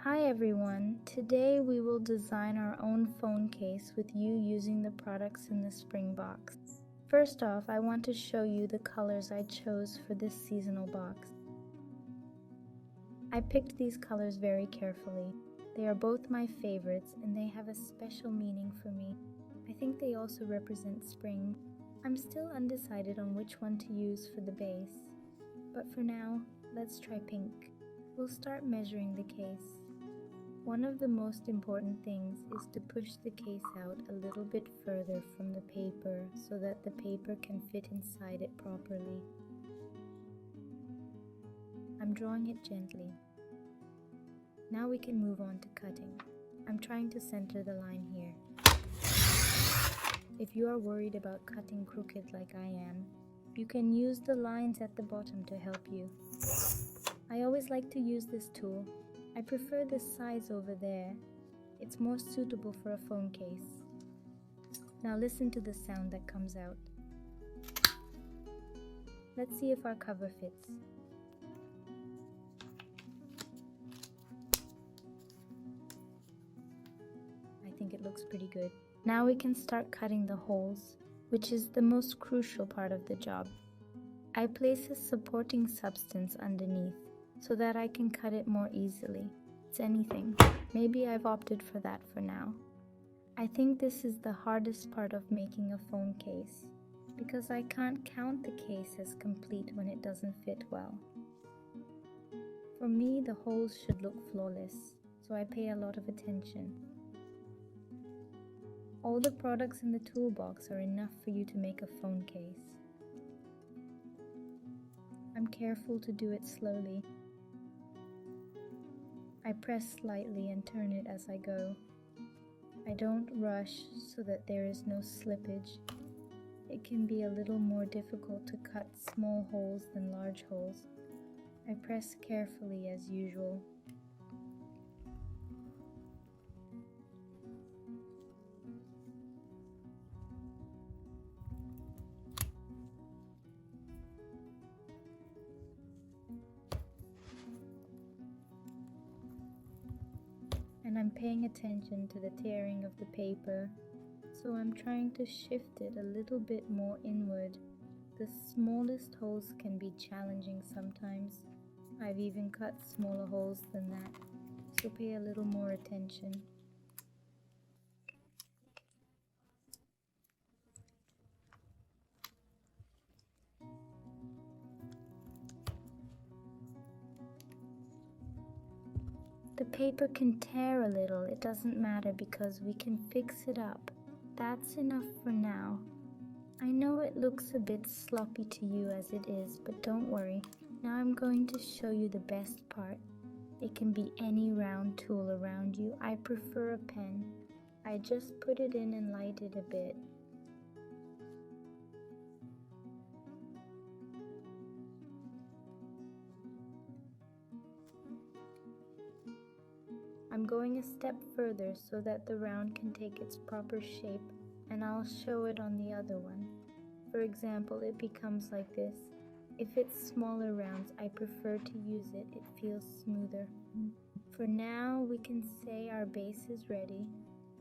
Hi everyone, today we will design our own phone case with you using the products in the Spring Box. First off, I want to show you the colors I chose for this seasonal box. I picked these colors very carefully. They are both my favorites and they have a special meaning for me. I think they also represent spring. I'm still undecided on which one to use for the base, but for now, let's try pink. We'll start measuring the case. One of the most important things is to push the case out a little bit further from the paper so that the paper can fit inside it properly. I'm drawing it gently. Now we can move on to cutting. I'm trying to center the line here. If you are worried about cutting crooked like I am, you can use the lines at the bottom to help you. I always like to use this tool. I prefer this size over there. It's more suitable for a phone case. Now listen to the sound that comes out. Let's see if our cover fits. I think it looks pretty good. Now we can start cutting the holes, which is the most crucial part of the job. I place a supporting substance underneath so that I can cut it more easily. It's anything. Maybe I've opted for that for now. I think this is the hardest part of making a phone case, because I can't count the case as complete when it doesn't fit well. For me, the holes should look flawless, so I pay a lot of attention. All the products in the toolbox are enough for you to make a phone case. I'm careful to do it slowly. I press slightly and turn it as I go. I don't rush so that there is no slippage. It can be a little more difficult to cut small holes than large holes. I press carefully as usual. And I'm paying attention to the tearing of the paper, so I'm trying to shift it a little bit more inward. The smallest holes can be challenging sometimes. I've even cut smaller holes than that, so pay a little more attention. The paper can tear a little, it doesn't matter because we can fix it up. That's enough for now. I know it looks a bit sloppy to you as it is, but don't worry. Now I'm going to show you the best part. It can be any round tool around you. I prefer a pen. I just put it in and light it a bit. I'm going a step further so that the round can take its proper shape, and I'll show it on the other one. For example, it becomes like this. If it's smaller rounds, I prefer to use it. It feels smoother. For now, we can say our base is ready.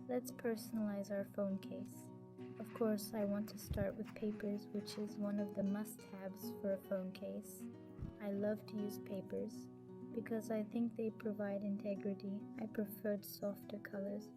Let's personalize our phone case. Of course, I want to start with papers, which is one of the must-haves for a phone case. I love to use papers because I think they provide integrity. I preferred softer colors.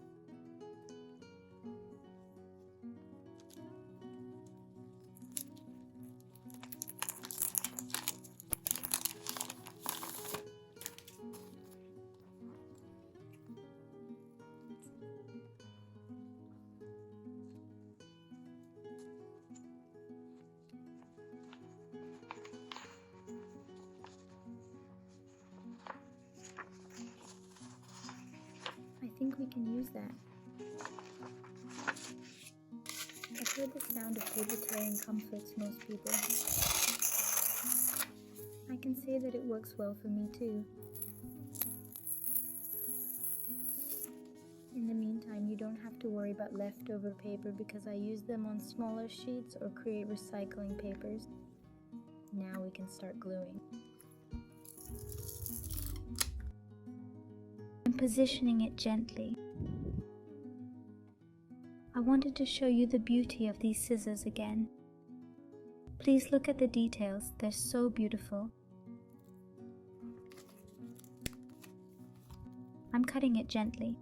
I think we can use that. I've heard the sound of paper tearing comforts most people. I can say that it works well for me too. In the meantime, you don't have to worry about leftover paper because I use them on smaller sheets or create recycling papers. Now we can start gluing. I'm positioning it gently. I wanted to show you the beauty of these scissors again. Please look at the details, they're so beautiful. I'm cutting it gently.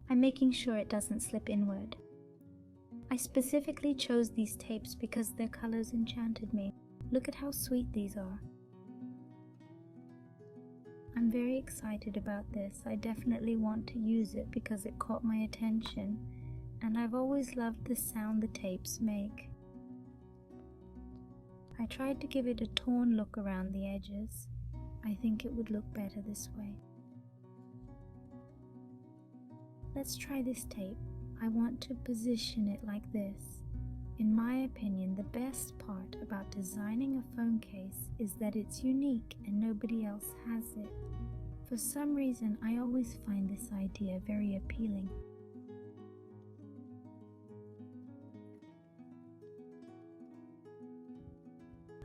I'm making sure it doesn't slip inward. I specifically chose these tapes because their colors enchanted me. Look at how sweet these are. I'm very excited about this. I definitely want to use it because it caught my attention, and I've always loved the sound the tapes make. I tried to give it a torn look around the edges. I think it would look better this way. Let's try this tape. I want to position it like this. In my opinion, the best part about designing a phone case is that it's unique and nobody else has it. For some reason, I always find this idea very appealing.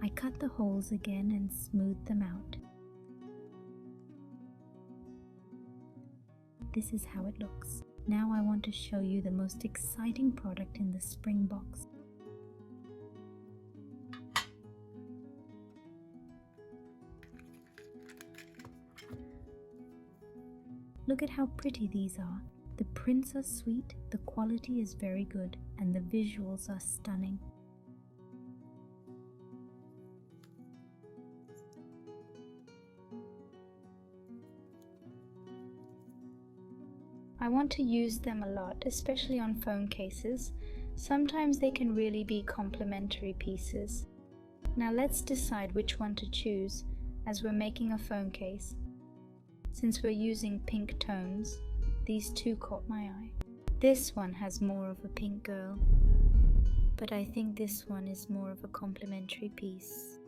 I cut the holes again and smoothed them out. This is how it looks. Now I want to show you the most exciting product in the Spring Box. Look at how pretty these are. The prints are sweet, the quality is very good, and the visuals are stunning. I want to use them a lot, especially on phone cases. Sometimes they can really be complementary pieces. Now let's decide which one to choose as we're making a phone case. Since we're using pink tones, these two caught my eye. This one has more of a pink girl, but I think this one is more of a complementary piece.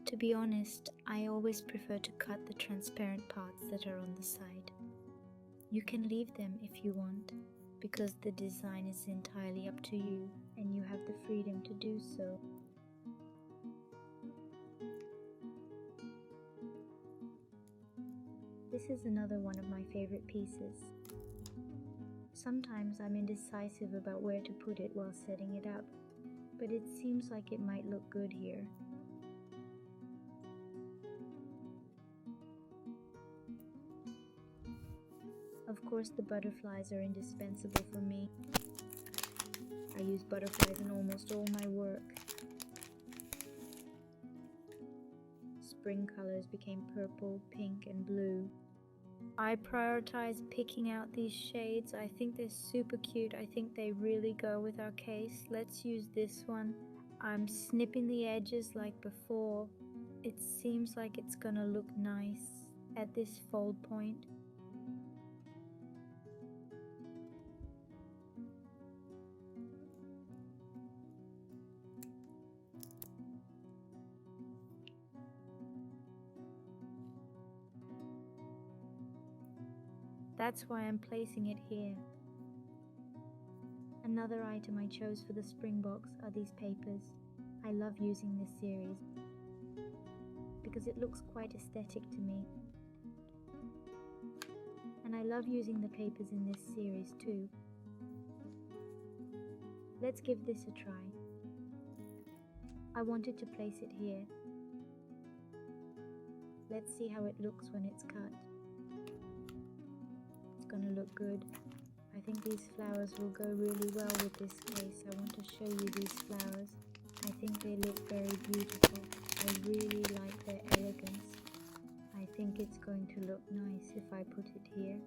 To be honest, I always prefer to cut the transparent parts that are on the side. You can leave them if you want, because the design is entirely up to you and you have the freedom to do so. This is another one of my favorite pieces. Sometimes I'm indecisive about where to put it while setting it up, but it seems like it might look good here. Of course, the butterflies are indispensable for me. I use butterflies in almost all my work. Spring colors became purple, pink, and blue. I prioritize picking out these shades. I think they're super cute. I think they really go with our case. Let's use this one. I'm snipping the edges like before. It seems like it's gonna look nice at this fold point. That's why I'm placing it here. Another item I chose for the Spring Box are these papers. I love using this series because it looks quite aesthetic to me. And I love using the papers in this series too. Let's give this a try. I wanted to place it here. Let's see how it looks when it's cut. Gonna look good. I think these flowers will go really well with this case. I want to show you these flowers. I think they look very beautiful. I really like their elegance. I think it's going to look nice if I put it here.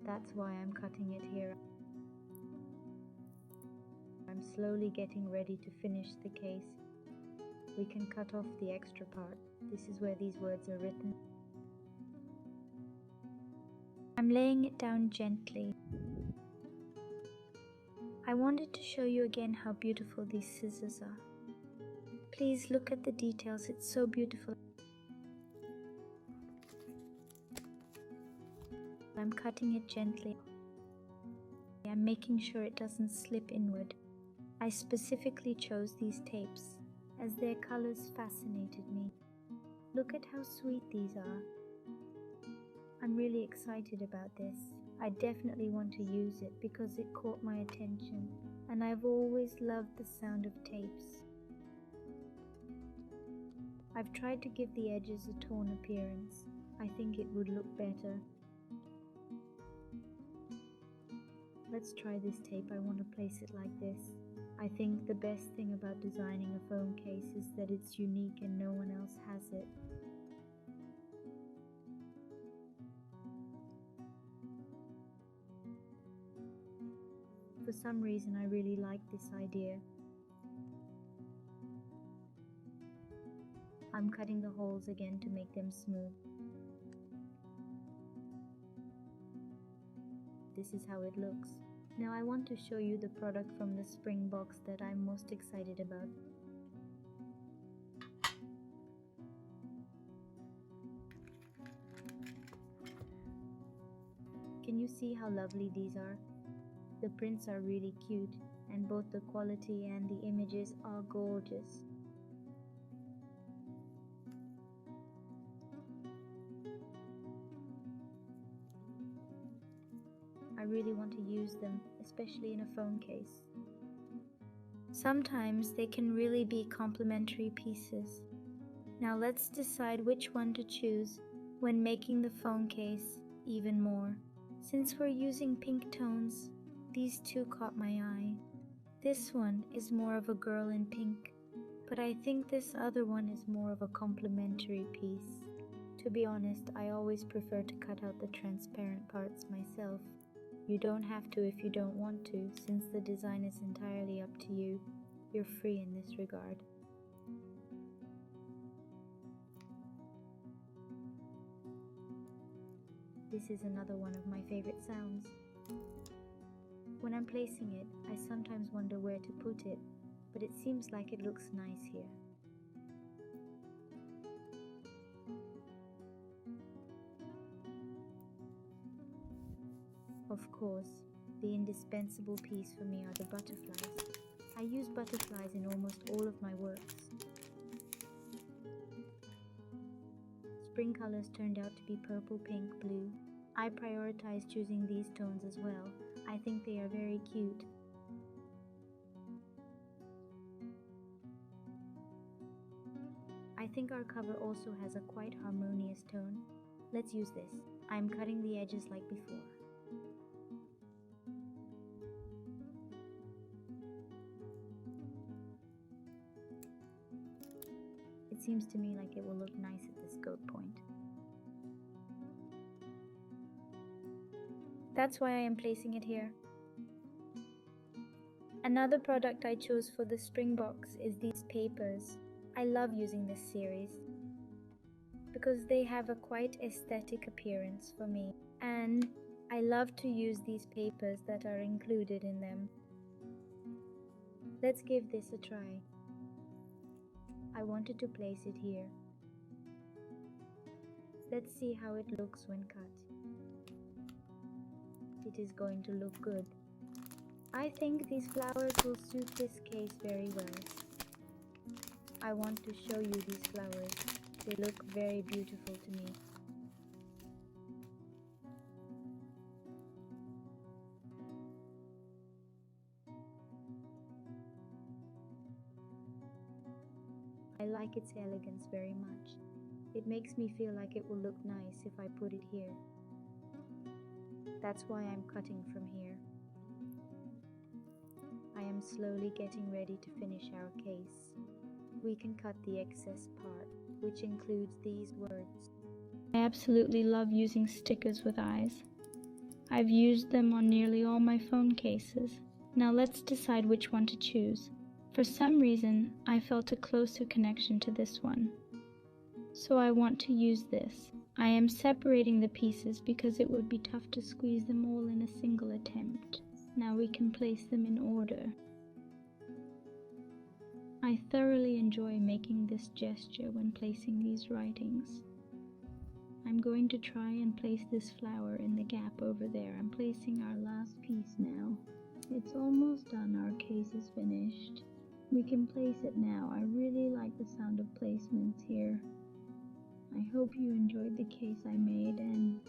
That's why I'm cutting it here. I'm slowly getting ready to finish the case. We can cut off the extra part. This is where these words are written. I'm laying it down gently. I wanted to show you again how beautiful these scissors are. Please look at the details, it's so beautiful. I'm cutting it gently. I'm making sure it doesn't slip inward. I specifically chose these tapes as their colors fascinated me. Look at how sweet these are. I'm really excited about this. I definitely want to use it because it caught my attention, and I've always loved the sound of tapes. I've tried to give the edges a torn appearance. I think it would look better. Let's try this tape. I want to place it like this. I think the best thing about designing a phone case is that it's unique and no one else has it. For some reason, I really like this idea. I'm cutting the holes again to make them smooth. This is how it looks. Now I want to show you the product from the Spring Box that I'm most excited about. Can you see how lovely these are? The prints are really cute, and both the quality and the images are gorgeous. I really want to use them, especially in a phone case. Sometimes they can really be complementary pieces. Now let's decide which one to choose when making the phone case even more. Since we're using pink tones, these two caught my eye. This one is more of a girl in pink, but I think this other one is more of a complementary piece. To be honest, I always prefer to cut out the transparent parts myself. You don't have to if you don't want to, since the design is entirely up to you. You're free in this regard. This is another one of my favorite sounds. When I'm placing it, I sometimes wonder where to put it, but it seems like it looks nice here. Of course, the indispensable piece for me are the butterflies. I use butterflies in almost all of my works. Spring colors turned out to be purple, pink, blue. I prioritize choosing these tones as well. I think they are very cute. I think our cover also has a quite harmonious tone. Let's use this. I'm cutting the edges like before. It seems to me like it will look nice at the scope point. That's why I am placing it here. Another product I chose for the Spring Box is these papers. I love using this series because they have a quite aesthetic appearance for me, and I love to use these papers that are included in them. Let's give this a try. I wanted to place it here. Let's see how it looks when cut. It is going to look good. I think these flowers will suit this case very well. I want to show you these flowers. They look very beautiful to me. I like its elegance very much. It makes me feel like it will look nice if I put it here. That's why I'm cutting from here. I am slowly getting ready to finish our case. We can cut the excess part, which includes these words. I absolutely love using stickers with eyes. I've used them on nearly all my phone cases. Now let's decide which one to choose. For some reason, I felt a closer connection to this one, so I want to use this. I am separating the pieces because it would be tough to squeeze them all in a single attempt. Now we can place them in order. I thoroughly enjoy making this gesture when placing these writings. I'm going to try and place this flower in the gap over there. I'm placing our last piece now. It's almost done, our case is finished. We can place it now. I really like the sound of placements here. I hope you enjoyed the case I made, and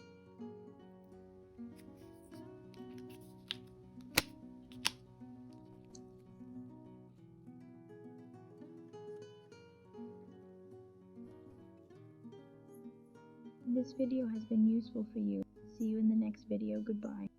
this video has been useful for you. See you in the next video. Goodbye.